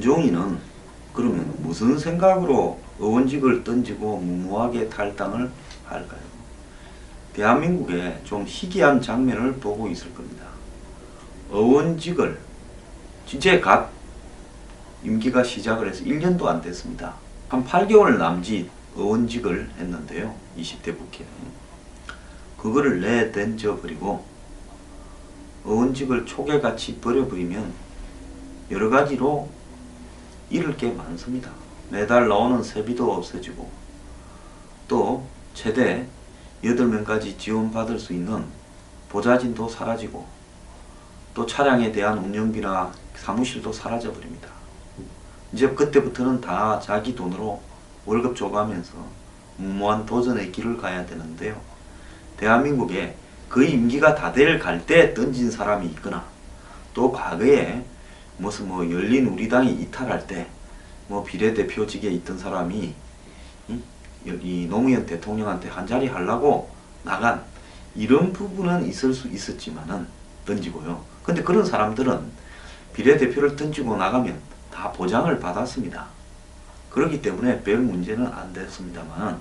김종인은 그러면 무슨 생각으로 의원직을 던지고 무모하게 탈당을 할까요? 대한민국에 좀 희귀한 장면을 보고 있을 겁니다. 의원직을 진짜 갓 임기가 시작을 해서 1년도 안 됐습니다. 한 8개월 남짓 의원직을 했는데요. 20대 국회에. 그거를 내던져버리고 의원직을 초계같이 버려버리면 여러가지로 잃을 게 많습니다. 매달 나오는 세비도 없어지고 또 최대 8명까지 지원받을 수 있는 보좌진도 사라지고 또 차량에 대한 운영비나 사무실도 사라져버립니다. 이제 그때부터는 다 자기 돈으로 월급 줘가면서 무모한 도전의 길을 가야 되는데요. 대한민국에 그 임기가 다 될 갈 때 던진 사람이 있거나 또 과거에 무슨 열린 우리당이 이탈할 때 비례대표직에 있던 사람이 이 노무현 대통령한테 한 자리 하려고 나간 이런 부분은 있을 수 있었지만은 던지고요. 근데 그런 사람들은 비례대표를 던지고 나가면 다 보장을 받았습니다. 그렇기 때문에 별 문제는 안 됐습니다만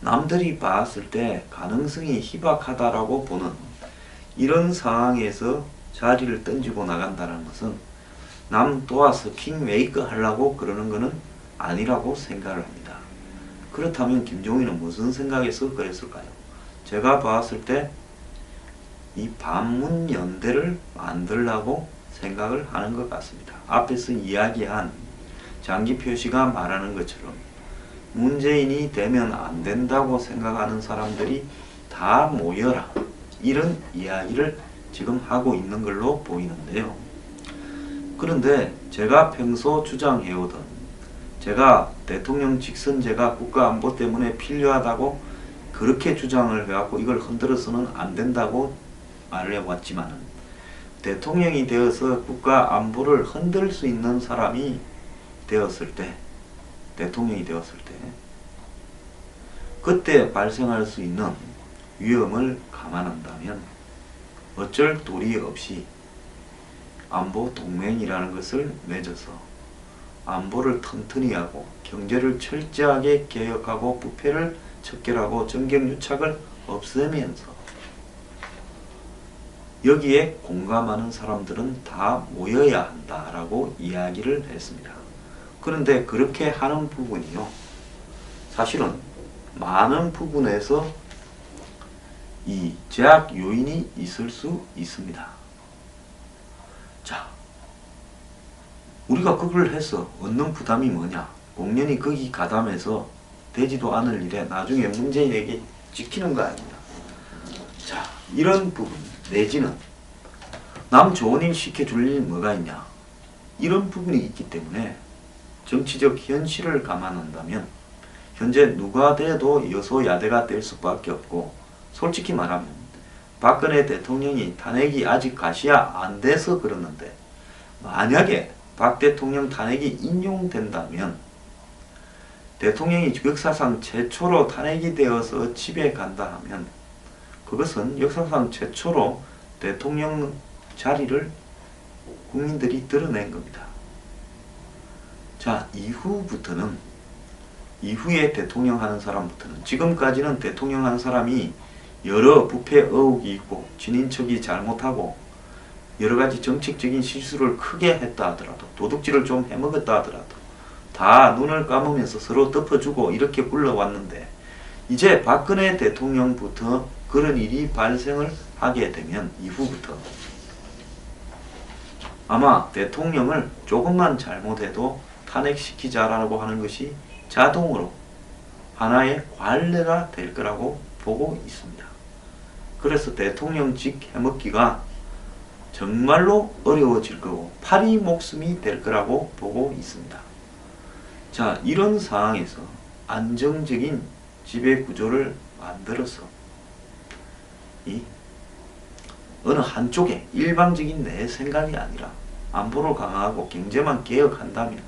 남들이 봤을 때 가능성이 희박하다라고 보는 이런 상황에서 자리를 던지고 나간다는 것은 남 도와서 킹메이커 하려고 그러는 것은 아니라고 생각을 합니다. 그렇다면 김종인은 무슨 생각에서 그랬을까요? 제가 봤을 때 이 반문연대를 만들려고 생각을 하는 것 같습니다. 앞에서 이야기한 장기표시가 말하는 것처럼 문재인이 되면 안 된다고 생각하는 사람들이 다 모여라, 이런 이야기를 지금 하고 있는 걸로 보이는데요. 그런데 제가 평소 주장해오던, 제가 대통령 직선제가 국가안보 때문에 필요하다고 그렇게 주장을 해갖고 이걸 흔들어서는 안 된다고 말을 해왔지만 대통령이 되어서 국가안보를 흔들 수 있는 사람이 되었을 때, 대통령이 되었을 때 그때 발생할 수 있는 위험을 감안한다면 어쩔 도리 없이 안보 동맹이라는 것을 맺어서 안보를 튼튼히 하고 경제를 철저하게 개혁하고 부패를 척결하고 정경유착을 없애면서 여기에 공감하는 사람들은 다 모여야 한다라고 이야기를 했습니다. 그런데 그렇게 하는 부분이요, 사실은 많은 부분에서 이 제약 요인이 있을 수 있습니다. 자, 우리가 그걸 해서 얻는 부담이 뭐냐? 공연히 거기 가담해서 되지도 않을 일에 나중에 문재인에게 찍히는 거 아닙니다. 자, 이런 부분 내지는 남 좋은 일 시켜줄 일 뭐가 있냐, 이런 부분이 있기 때문에 정치적 현실을 감안한다면 현재 누가 돼도 여소야대가 될 수밖에 없고, 솔직히 말하면 박근혜 대통령이 탄핵이 아직 가시야 안 돼서 그러는데 만약에 박 대통령 탄핵이 인용된다면 대통령이 역사상 최초로 탄핵이 되어서 집에 간다 하면 그것은 역사상 최초로 대통령 자리를 국민들이 드러낸 겁니다. 자, 이후에 대통령 하는 사람부터는, 지금까지는 대통령 하는 사람이 여러 부패 의혹이 있고 친인척이 잘못하고 여러가지 정책적인 실수를 크게 했다 하더라도, 도둑질을 좀 해먹었다 하더라도 다 눈을 감으면서 서로 덮어주고 이렇게 굴러왔는데, 이제 박근혜 대통령부터 그런 일이 발생을 하게 되면 이후부터 아마 대통령을 조금만 잘못해도 탄핵시키자라고 하는 것이 자동으로 하나의 관례가 될 거라고 보고 있습니다. 그래서 대통령직 해먹기가 정말로 어려워질 거고 파리 목숨이 될 거라고 보고 있습니다. 자, 이런 상황에서 안정적인 지배구조를 만들어서 이 어느 한쪽에 일방적인 내 생각이 아니라 안보를 강화하고 경제만 개혁한다면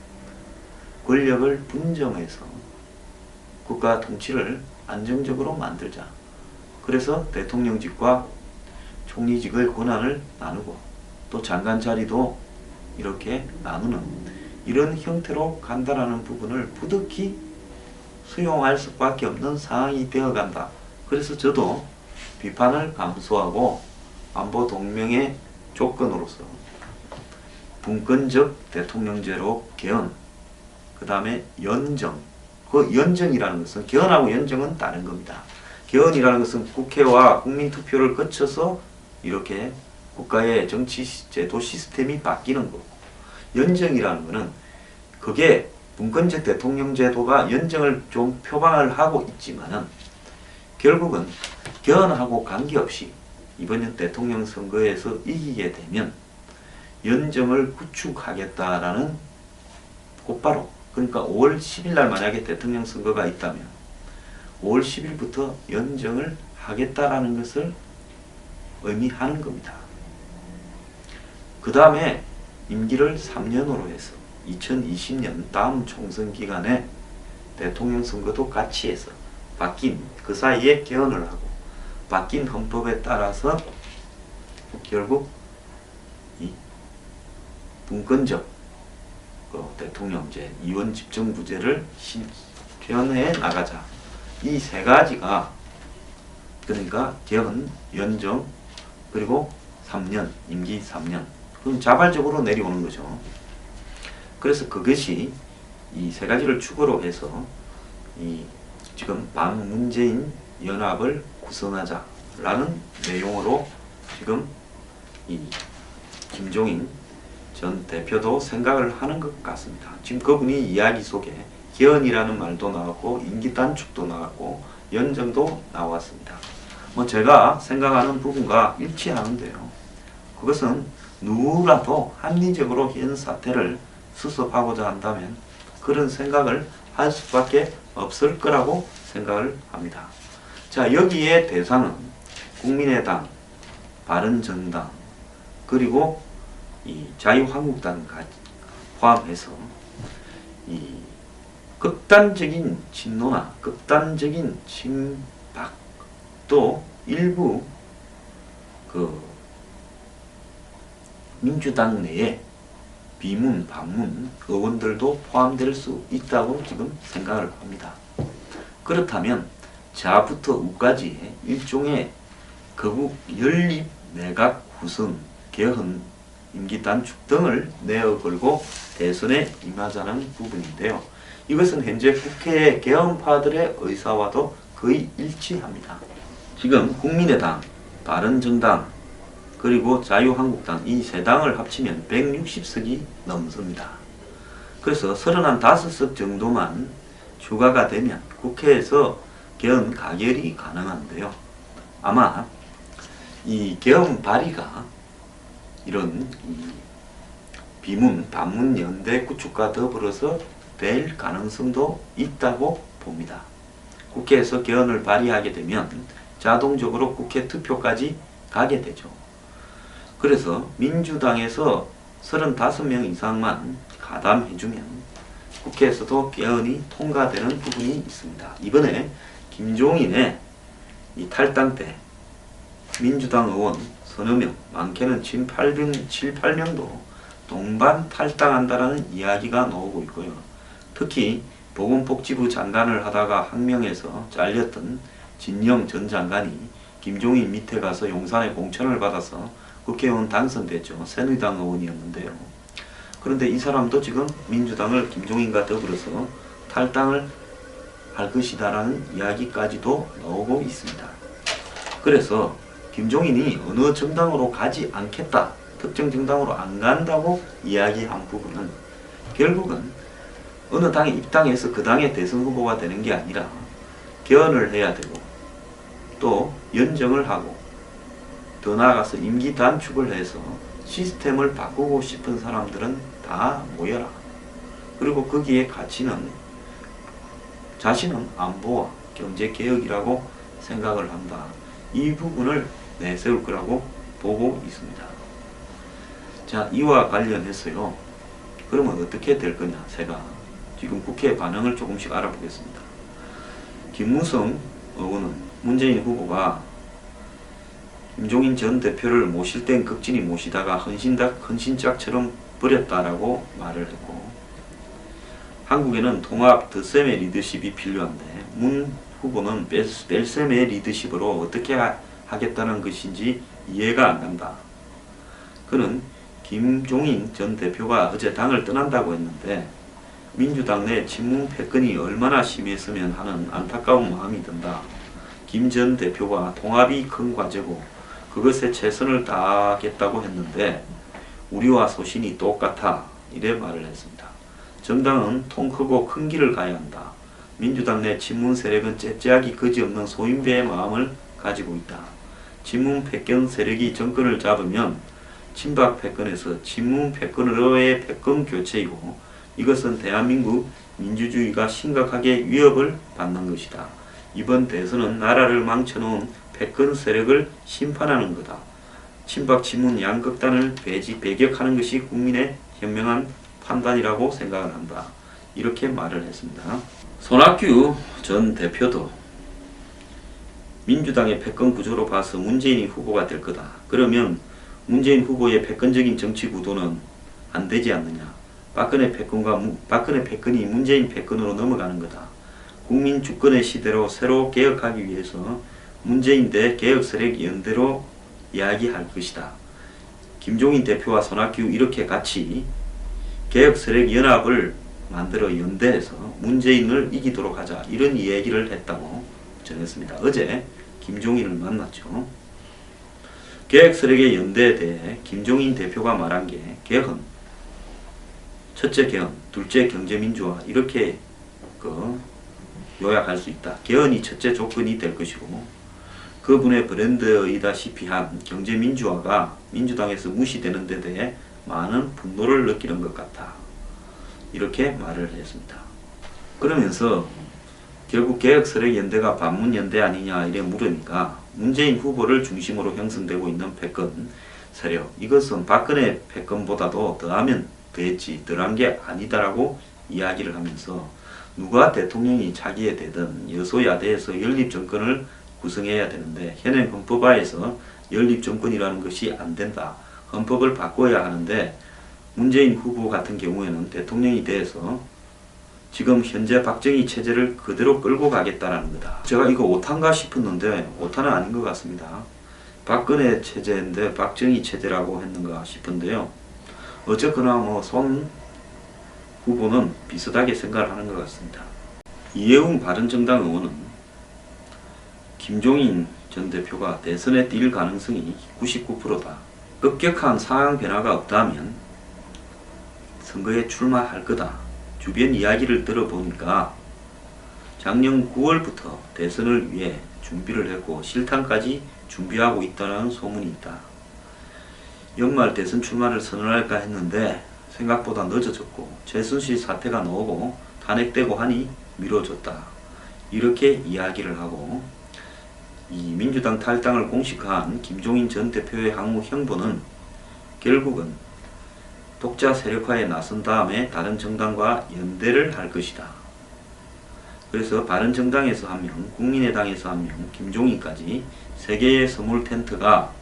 권력을 분정해서 국가 통치를 안정적으로 만들자. 그래서 대통령직과 총리직을 권한을 나누고 또 장관 자리도 이렇게 나누는 이런 형태로 간다라는 부분을 부득이 수용할 수밖에 없는 상황이 되어간다. 그래서 저도 비판을 감수하고 안보 동맹의 조건으로서 분권적 대통령제로 개헌, 그 다음에 연정. 그 연정이라는 것은 개헌하고 연정은 다른 겁니다. 개헌이라는 것은 국회와 국민투표를 거쳐서 이렇게 국가의 정치 제도 시스템이 바뀌는 거고, 연정이라는 것은 그게 분권적 대통령 제도가 연정을 좀 표방을 하고 있지만은 결국은 개헌하고 관계없이 이번 대통령 선거에서 이기게 되면 연정을 구축하겠다라는 곧바로, 그러니까 5월 10일 날 만약에 대통령 선거가 있다면 5월 10일부터 연정을 하겠다라는 것을 의미하는 겁니다. 그 다음에 임기를 3년으로 해서 2020년 다음 총선 기간에 대통령 선거도 같이 해서 바뀐 그 사이에 개헌을 하고 바뀐 헌법에 따라서 결국 이 분권적 대통령제, 이원 집정부제를 실현해 나가자. 이 세 가지가, 그러니까 개헌, 연정, 그리고 3년, 임기 3년. 그럼 자발적으로 내려오는 거죠. 그래서 그것이 이 세 가지를 축으로 해서 이 지금 반문재인 연합을 구성하자라는 내용으로 지금 이 김종인 전 대표도 생각을 하는 것 같습니다. 지금 그분이 이야기 속에 개헌이라는 말도 나왔고 임기 단축도 나왔고 연정도 나왔습니다. 뭐 제가 생각하는 부분과 일치하는데요. 그것은 누구라도 합리적으로 현 사태를 수습하고자 한다면 그런 생각을 할 수밖에 없을 거라고 생각을 합니다. 자, 여기에 대상은 국민의당, 바른정당, 그리고 이 자유한국당까지 포함해서 이 극단적인 진노나 극단적인 친박, 또 일부 그 민주당 내에 비문, 반문 의원들도 포함될 수 있다고 지금 생각을 합니다. 그렇다면 자부터 우까지의 일종의 거국 연립 내각 구성, 개헌, 임기 단축 등을 내어 걸고 대선에 임하자는 부분인데요. 이것은 현재 국회의 개헌파들의 의사와도 거의 일치합니다. 지금 국민의당, 바른정당, 그리고 자유한국당 이 세 당을 합치면 160석이 넘습니다. 그래서 35석 정도만 추가가 되면 국회에서 개헌 가결이 가능한데요. 아마 이 개헌 발의가 이런 비문, 반문 연대 구축과 더불어서 될 가능성도 있다고 봅니다. 국회에서 개헌을 발의하게 되면 자동적으로 국회 투표까지 가게 되죠. 그래서 민주당에서 35명 이상만 가담해주면 국회에서도 개헌이 통과되는 부분이 있습니다. 이번에 김종인의 이 탈당 때 민주당 의원 서너 명, 많게는 7, 8명도 동반 탈당한다라는 이야기가 나오고 있고요. 특히 보건복지부 장관을 하다가 항명해서 잘렸던 진영 전 장관이 김종인 밑에 가서 용산에 공천을 받아서 국회의원 당선됐죠. 새누리당 의원이었는데요. 그런데 이 사람도 지금 민주당을 김종인과 더불어서 탈당을 할 것이다라는 이야기까지도 나오고 있습니다. 그래서 김종인이 어느 정당으로 가지 않겠다, 특정 정당으로 안 간다고 이야기한 부분은 결국은 어느 당에 입당해서 그 당의 대선 후보가 되는 게 아니라 개헌을 해야 되고 또 연정을 하고 더 나아가서 임기 단축을 해서 시스템을 바꾸고 싶은 사람들은 다 모여라. 그리고 거기에 가치는 자신은 안보와 경제개혁이라고 생각을 한다. 이 부분을 내세울 거라고 보고 있습니다. 자, 이와 관련해서요. 그러면 어떻게 될 거냐? 제가 지금 국회 반응을 조금씩 알아보겠습니다. 김무성 의원은 문재인 후보가 김종인 전 대표를 모실 땐 극진히 모시다가 헌신짝처럼 버렸다라고 말을 했고, 한국에는 통합 덧셈의 리더십이 필요한데 문 후보는 뺄셈의 리더십으로 어떻게 하겠다는 것인지 이해가 안 간다. 그는 김종인 전 대표가 어제 당을 떠난다고 했는데 민주당 내 친문 패권이 얼마나 심했으면 하는 안타까운 마음이 든다. 김 전 대표가 통합이 큰 과제고 그것에 최선을 다하겠다고 했는데 우리와 소신이 똑같아 이래 말을 했습니다. 정당은 통 크고 큰 길을 가야 한다. 민주당 내 친문 세력은 째째하기 그지없는 소인배의 마음을 가지고 있다. 친문 패권 세력이 정권을 잡으면 친박 패권에서 친문 패권으로의 패권 교체이고 이것은 대한민국 민주주의가 심각하게 위협을 받는 것이다. 이번 대선은 나라를 망쳐놓은 패권 세력을 심판하는 거다. 친박 친문 양극단을 배격하는 것이 국민의 현명한 판단이라고 생각을 한다. 이렇게 말을 했습니다. 손학규 전 대표도 민주당의 패권 구조로 봐서 문재인이 후보가 될 거다. 그러면 문재인 후보의 패권적인 정치 구도는 안 되지 않느냐. 박근혜 패권이 문재인 패권으로 넘어가는 거다. 국민 주권의 시대로 새로 개혁하기 위해서 문재인 대 개혁 세력 연대로 이야기할 것이다. 김종인 대표와 손학규 이렇게 같이 개혁 세력 연합을 만들어 연대해서 문재인을 이기도록 하자 이런 얘기를 했다고 전했습니다. 어제 김종인을 만났죠. 개혁 세력의 연대에 대해 김종인 대표가 말한 게 개헌, 첫째 개헌, 둘째 경제민주화 이렇게 요약할 수 있다. 개헌이 첫째 조건이 될 것이고 그분의 브랜드이다시피 한 경제민주화가 민주당에서 무시되는 데 대해 많은 분노를 느끼는 것 같아. 이렇게 말을 했습니다. 그러면서 결국 개혁세력연대가 반문연대 아니냐 이래 물으니까 문재인 후보를 중심으로 형성되고 있는 패권 세력 이것은 박근혜 패권보다도 더하면 더했지 덜한 게 아니다라고 이야기를 하면서 누가 대통령이 차기에 되든 여소야대에서 연립정권을 구성해야 되는데 현행 헌법하에서 연립정권이라는 것이 안 된다. 헌법을 바꿔야 하는데 문재인 후보 같은 경우에는 대통령이 돼서 지금 현재 박정희 체제를 그대로 끌고 가겠다라는 거다. 제가 이거 오탄가 싶었는데 오탄은 아닌 것 같습니다. 박근혜 체제인데 박정희 체제라고 했는가 싶은데요. 어쨌거나 손 후보는 비슷하게 생각을 하는 것 같습니다. 이해웅 바른정당 의원은 김종인 전 대표가 대선에 뛸 가능성이 99%다. 급격한 상황 변화가 없다면 선거에 출마할 거다. 주변 이야기를 들어보니까 작년 9월부터 대선을 위해 준비를 했고 실탄까지 준비하고 있다는 소문이 있다. 연말 대선 출마를 선언할까 했는데 생각보다 늦어졌고 최순실 사태가 나오고 탄핵되고 하니 미뤄졌다. 이렇게 이야기를 하고 이 민주당 탈당을 공식화한 김종인 전 대표의 향후 형보는 결국은 독자 세력화에 나선 다음에 다른 정당과 연대를 할 것이다. 그래서 바른정당에서 한 명, 국민의당에서 한 명, 김종인까지 세 개의 선물 텐트가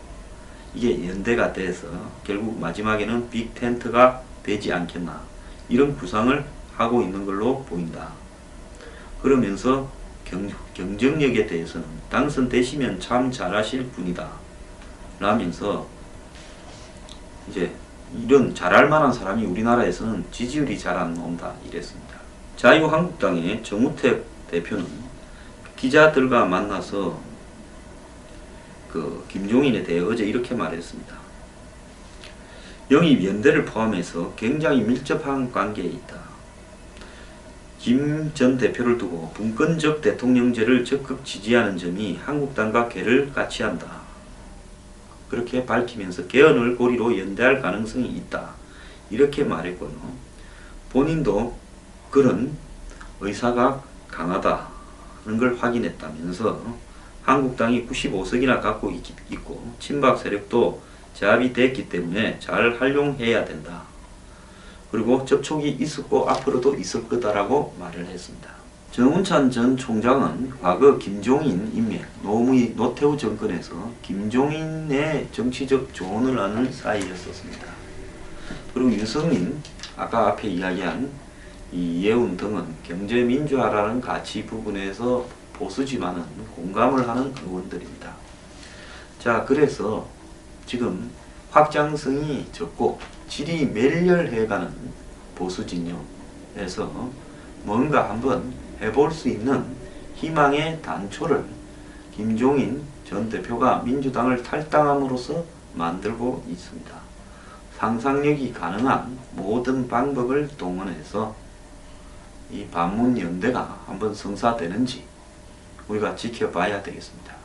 이게 연대가 돼서 결국 마지막에는 빅 텐트가 되지 않겠나 이런 구상을 하고 있는 걸로 보인다. 그러면서 경쟁력에 대해서는 당선되시면 참 잘하실 분이다 라면서 이제 이런 잘할 만한 사람이 우리나라에서는 지지율이 잘 안 나온다 이랬습니다. 자유한국당의 정우택 대표는 기자들과 만나서 김종인에 대해 어제 이렇게 말했습니다. 영입 연대를 포함해서 굉장히 밀접한 관계에 있다. 김 전 대표를 두고 분권적 대통령제를 적극 지지하는 점이 한국당과 궤를 같이 한다. 그렇게 밝히면서 개헌을 고리로 연대할 가능성이 있다. 이렇게 말했고요. 본인도 그런 의사가 강하다는 걸 확인했다면서 한국당이 95석이나 갖고 있고 친박 세력도 제압이 됐기 때문에 잘 활용해야 된다. 그리고 접촉이 있었고 앞으로도 있을 거다라고 말을 했습니다. 정운찬 전 총장은 과거 김종인 인맥, 노태우 정권에서 김종인의 정치적 조언을 하는 사이였었습니다. 그리고 유승민, 아까 앞에 이야기한 이 이해운 등은 경제민주화라는 가치 부분에서 보수지만은 공감을 하는 의원들입니다. 자, 그래서 지금 확장성이 적고 질이 멸렬해가는 보수 진영에서 뭔가 한번 해볼 수 있는 희망의 단초를 김종인 전 대표가 민주당을 탈당함으로써 만들고 있습니다. 상상력이 가능한 모든 방법을 동원해서 이 반문연대가 한번 성사되는지 우리가 지켜봐야 되겠습니다.